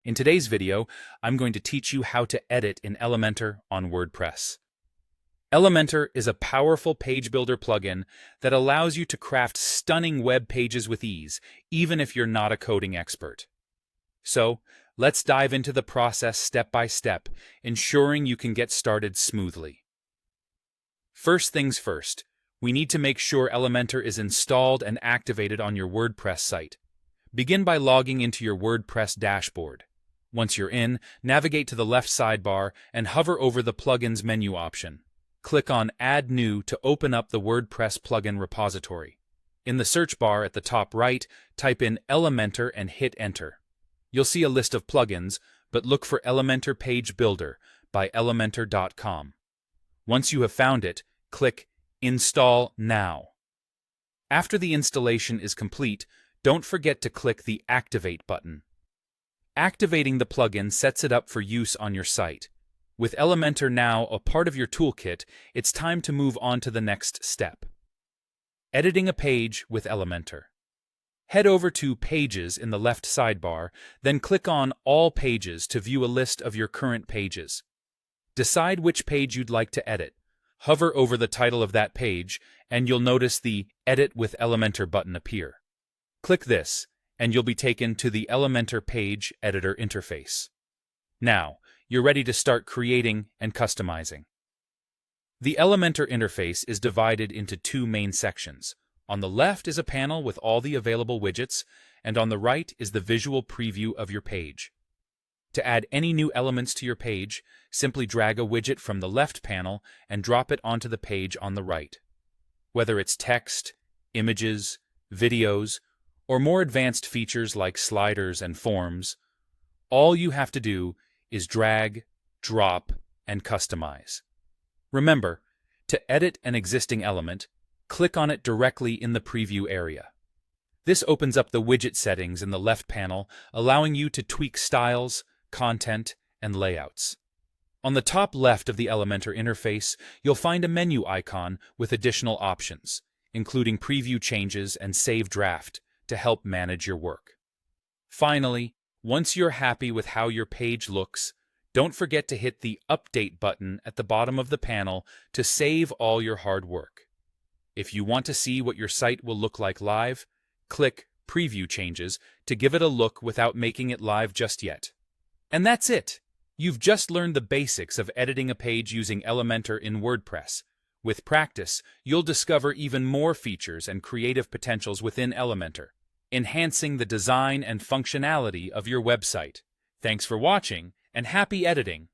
In today's video, I'm going to teach you how to edit in Elementor on WordPress. Elementor is a powerful page builder plugin that allows you to craft stunning web pages with ease, even if you're not a coding expert. So, let's dive into the process step by step, ensuring you can get started smoothly. First things first, we need to make sure Elementor is installed and activated on your WordPress site. Begin by logging into your WordPress dashboard. Once you're in, navigate to the left sidebar and hover over the Plugins menu option. Click on Add New to open up the WordPress plugin repository. In the search bar at the top right, type in Elementor and hit Enter. You'll see a list of plugins, but look for Elementor Page Builder by Elementor.com. Once you have found it, click Install Now. After the installation is complete, don't forget to click the Activate button. Activating the plugin sets it up for use on your site. With Elementor now a part of your toolkit, it's time to move on to the next step. Editing a page with Elementor. Head over to Pages in the left sidebar, then click on All Pages to view a list of your current pages. Decide which page you'd like to edit. Hover over the title of that page, and you'll notice the Edit with Elementor button appear. Click this, and you'll be taken to the Elementor Page Editor interface. Now, you're ready to start creating and customizing. The Elementor interface is divided into two main sections. On the left is a panel with all the available widgets, and on the right is the visual preview of your page. To add any new elements to your page, simply drag a widget from the left panel and drop it onto the page on the right. Whether it's text, images, videos, or more advanced features like sliders and forms, all you have to do is drag, drop, and customize. Remember, to edit an existing element, click on it directly in the preview area. This opens up the widget settings in the left panel, allowing you to tweak styles, content, and layouts. On the top left of the Elementor interface, you'll find a menu icon with additional options, including preview changes and save draft, to help manage your work. Finally, once you're happy with how your page looks, don't forget to hit the Update button at the bottom of the panel to save all your hard work. If you want to see what your site will look like live, click Preview Changes to give it a look without making it live just yet. And that's it! You've just learned the basics of editing a page using Elementor in WordPress. With practice, you'll discover even more features and creative potentials within Elementor, enhancing the design and functionality of your website. Thanks for watching, and happy editing!